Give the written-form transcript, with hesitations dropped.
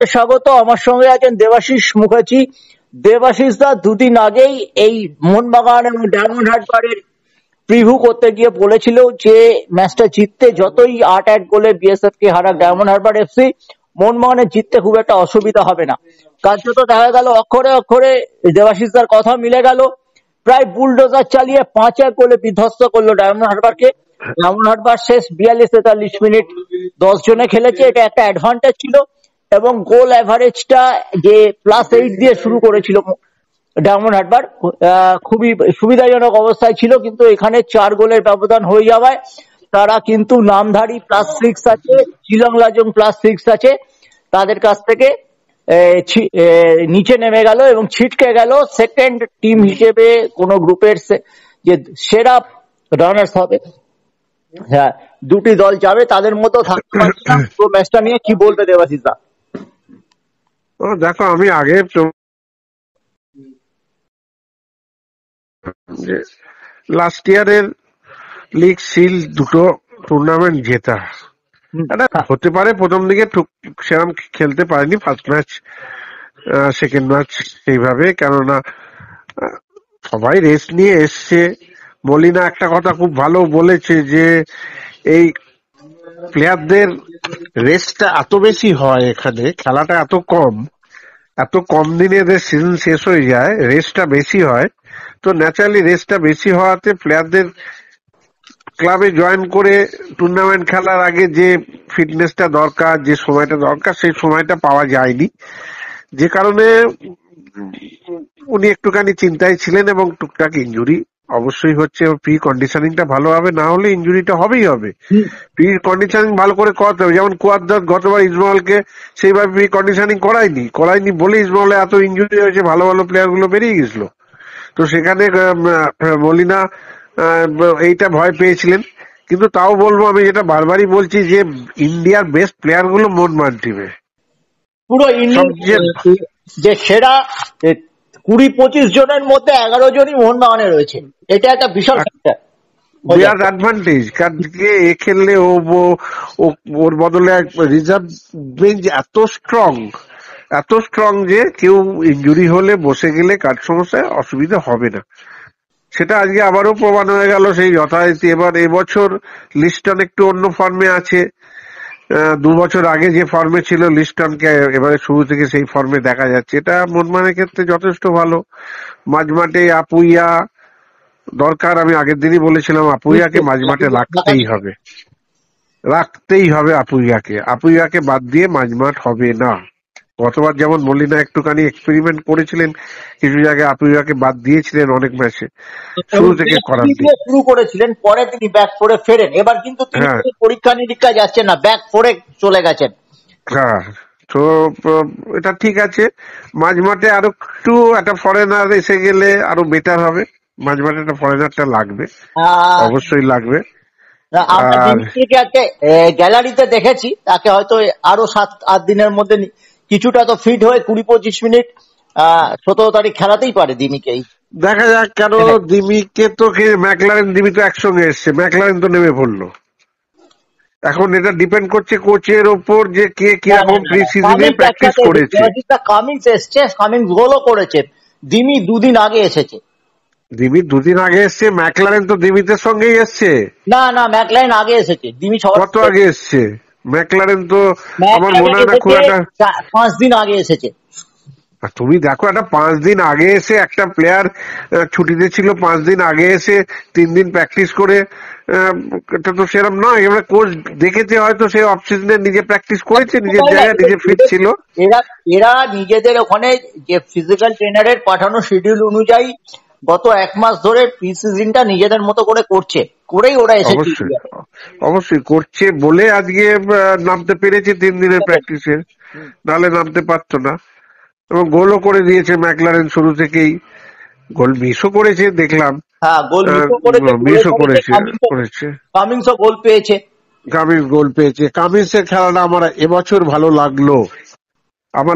স্বাগত। আমার সঙ্গে আছেন দেবাশিস মুখার্জি। দেবাশিস দা দুদিন আগেই এই মোহনবাগান এবং ডায়মন্ড হারবারের প্রিভিউ করতে গিয়ে বলেছিল যে ম্যাচটা জিততে যতই ৮-১ গোলে বিএসএফ কে হারাক ডায়মন্ড হারবার এফসি, মোহনবাগানের জিততে খুব একটা অসুবিধা হবে না। কার্যত দেখা গেল অক্ষরে অক্ষরে দেবাশিস দার কথা মিলে গেল। প্রায় বুলডোজার চালিয়ে ৫-১ গোলে বিধ্বস্ত করলো ডায়মন্ড হারবারকে। ডায়মন্ড হারবার শেষ ৪২-৪৩ মিনিট ১০ জনে খেলেছে, এটা একটা অ্যাডভান্টেজ ছিল। এবং গোল অ্যাভারেজটা যে +8 দিয়ে শুরু করেছিল ডায়মন্ড হারবার, খুবই সুবিধাজনক অবস্থায় ছিল, কিন্তু এখানে ৪ গোলের ব্যবধান হয়ে যাওয়ায় তারা কিন্তু নামধারী +6 আছে, শিলং লাজং +6 আছে, তাদের কাছ থেকে নিচে নেমে গেল এবং ছিটকে গেল সেকেন্ড টিম হিসেবে কোন গ্রুপের যে সেরা রানার্স হবে। হ্যাঁ, দুটি দল যাবে, তাদের মতো থাকতে পারছে না। তো ম্যাচটা নিয়ে কি বলবে দেবাশিস দা? দেখো, আমি আগে লাস্ট ইয়ারের লিগ সিল দুটো টুর্নামেন্ট জেতা, হতে পারে প্রথম দিকে সেরকম খেলতে পারেনি ফার্স্ট ম্যাচ সেকেন্ড ম্যাচ সেইভাবে, কেননা সবাই রেস্ট নিয়ে এসছে। মলিনা একটা কথা খুব ভালো বলেছে যে এই প্লেয়ারদের রেস্টটা এত বেশি হয়, এখানে খেলাটা এত কম দিনে এদের সিজন শেষ হয়ে যায়, রেস্টটা বেশি হয়। তো ন্যাচারালি রেস্টটা বেশি হওয়াতে প্লেয়ারদের ক্লাবে জয়েন করে টুর্নামেন্ট খেলার আগে যে ফিটনেসটা দরকার, যে সময়টা দরকার, সেই সময়টা পাওয়া যায়নি, যে কারণে উনি একটুখানি চিন্তায় ছিলেন। এবং টুকটাক ইনজুরি অবশ্যই হচ্ছে, প্রি কন্ডিশনিংটা ভালো হবে, না হলে ইনজুরিটা হবেই হবে। প্রি কন্ডিশনিং ভালো করে করতে হবে, যেমন কুয়াদ্দাত গতবার ইসমাইলকে সেইভাবে প্রি কন্ডিশনিং করায়নি বলে ইসমাইলে এত ইনজুরি হয়েছে, ভালো ভালো প্লেয়ার গুলো বেরিয়ে গেছিল। তো সেখানে মলিনা এইটা ভয় পেয়েছিলেন। কিন্তু তাও বলবো, আমি যেটা বারবারই বলছি, যে ইন্ডিয়ার বেস্ট প্লেয়ার গুলো মোহনবাগান টিমে, পুরো যে সেরা ২০-২৫ জনের মধ্যে ১১ জনই মোহনবাগানে রয়েছে, এটা একটা বিশাল বিরাট অ্যাডভান্টেজ। কারণ এ খেললে ওর বদলে রিজার্ভ বেঞ্চ এত স্ট্রং যে কেউ ইনজুরি হলে বসে গেলে কার সমস্যায় অসুবিধা হবে না। সেটা আজকে আবারও প্রমাণ হয়ে গেল সেই যথারীতি। এবার এবছর লিস্টন একটু অন্য ফর্মে আছে, ২ বছর আগে যে ফর্মে ছিল লিস্টনকে এবারে শুরু থেকে সেই ফর্মে দেখা যাচ্ছে, এটা মোহনবাগানের ক্ষেত্রে যথেষ্ট ভালো। মাঝমাঠে আপুইয়া দরকার, আমি আগের দিনই বলেছিলাম আপুইয়াকে মাঝমাঠে রাখতেই হবে আপুইয়াকে বাদ দিয়ে মাঝমাঠ হবে না। গতবার যেমন মলিনা একটুখানি এক্সপেরিমেন্ট করেছিলেন, কিছু জায়গায় আপুইয়াকে বাদ দিয়েছিলেন অনেক ম্যাচে, শুরু থেকে শুরু করেছিলেন, পরে তিনি ব্যাক ফোরে ফেরেন। এবার কিন্তু তিনি পরীক্ষা নিরীক্ষা যাচ্ছেন না, ব্যাক ফোরে চলে গেছেন। হ্যাঁ, তো এটা ঠিক আছে। মাঝমাঠে আরো একটু একটা ফরেনার এসে গেলে আরো বেটার হবে। মাঝমাঠে একটা ফরেনারটা লাগবে, অবশ্যই লাগবে। গ্যালারিতে দেখেছি তাকে, হয়তো আরো ৭-৮ দিনের মধ্যে কিছুটা তো ফিট হয়ে ২০-২৫ মিনিট ১৭ তারিখ খেলাতেই পারে দিমিকেই। দেখা যাক, কেন দিমিকে তো ম্যাকলারেন দিমি তো একসঙ্গে এসছে, ম্যাকলারেন তো নেমে পড়লো। এখন এটা ডিপেন্ড করছে কোচের ওপর, যে কে কিরকম প্রি সিজনে প্র্যাকটিস করেছে। কামিংস এসছে, কামিংস গোলও করেছে, দিমি দুদিন আগে এসেছে। দিমি দুদিন আগে এসছে, ম্যাকলারেন তো দিমিতের সঙ্গেই এসছে। না, ম্যাকলারেন আগে এসেছে, দিমি কত আগে এসছে? ম্যাকলারেন তো আমার মনে হয় না খুব একটা, ৫ দিন আগে এসেছে। তুমি দেখো, একটা ৫ দিন আগে এসে একটা প্লেয়ার ছুটিতে ছিল, 5 দিন আগে এসে 3 দিন প্র্যাকটিস করে, এটা তো সেরকম নয়। এবার কোচ দেখেছে হয়তো সে অফ সিজনে নিজে প্র্যাকটিস করেছে, নিজের জায়গায় নিজে ফিট ছিল। এরা নিজেদের ওখানে যে ফিজিক্যাল ট্রেনারের পাঠানো শিডিউল অনুযায়ী গত ১ মাস ধরে প্রি সিজনটা নিজেদের মতো করে করেই ওরা এসেছে। অবশ্যই করছে বলে আজকে নামতে পেরেছে 3 দিনের প্র্যাকটিসে, নাহলে নামতে পারতো না। এবং গোলও করে দিয়েছে ম্যাকলারেন, শুরু থেকেই গোল মিসও করেছে দেখলাম। হ্যাঁ, গোল মিসও করেছে। কামিংসও গোল পেয়েছে। কামিংস খেলাটা আমার এবছর ভালো লাগলো। আমার